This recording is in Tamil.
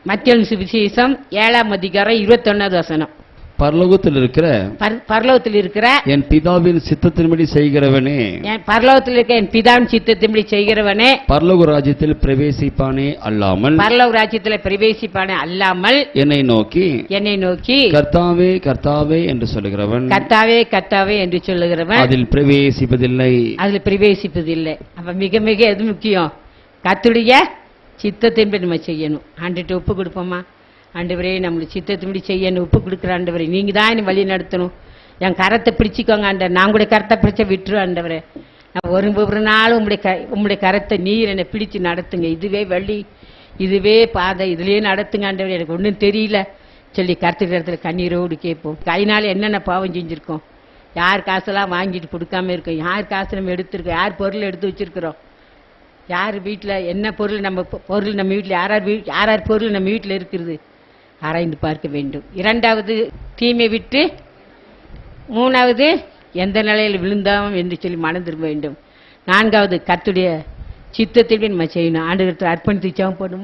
மத்தேயு சுவிசேஷம் 7:21. பரலோகத்தில் இருக்கிற பரலோகத்தில் இருக்கிற என் பிதாவின் சித்தத்தின்படி செய்கிறவனே, பரலோகத்தில் இருக்க என் பிதாவின் சித்தத்தின்படி செய்கிறவனே பரலோக ராஜ்யத்தில் பிரவேசிப்பானே அல்லாமல், பரலோக ராஜ்யத்தில் பிரவேசிப்பானே அல்லாமல், என்னை நோக்கி கர்த்தாவே கர்த்தாவே என்று சொல்லுகிறவன், கர்த்தாவே கர்த்தாவே என்று சொல்லுகிறவன் அதில் பிரவேசிப்பதில்லை. அப்ப மிக மிக எது முக்கியம்? கர்த்தருடைய சித்தத்தின்படி நம்ம செய்யணும். ஆண்டவர்கிட்ட ஒப்பு கொடுப்போமா? ஆண்டவரே, நம்மளுடைய சித்தத்தின்படி செய்யணும் ஒப்பு கொடுக்குற ஆண்டவரே, நீங்க தான் என்னை வழி நடத்தணும். என் கரத்தை பிடிச்சிக்கோங்க ஆண்டவர். நான் கூட கரத்தை பிடிச்ச விட்டுரு ஆண்டவரே. நான் ஒரு நாள் உங்களுடைய கரத்தை நீர் என்னை பிடிச்சு நடத்துங்க. இதுவே வழி, இதுவே பாதை, இதுலயே நடத்துங்க ஆண்டவரே. எனக்கு ஒன்றும் தெரியல சொல்லி கருத்துக்கிற இடத்துல கண்ணீரோடு கேட்போம். கையினால என்னென்ன பாவம் செஞ்சுருக்கோம்? யார் காசெல்லாம் வாங்கிட்டு கொடுக்காம இருக்கோம்? யார் காசு நம்ம எடுத்துருக்கோம்? யார் பொருள் எடுத்து வச்சிருக்கிறோம்? யார் வீட்டில் என்ன பொருள், நம்ம பொருள் நம்ம வீட்டில் யார் பொருள் நம்ம வீட்டில் இருக்கிறது ஆராய்ந்து பார்க்க வேண்டும். 2வது தீமை விட்டு, 3வது எந்த நிலையில் விழுந்தோம் என்று சொல்லி மனம் திரும்ப வேண்டும். 4வது கர்த்தருடைய சித்தத்தின்படி நம்ம செய்யணும். ஆண்டவருக்கு அர்ப்பணித்து ஜெபம் பண்ணுவோம்.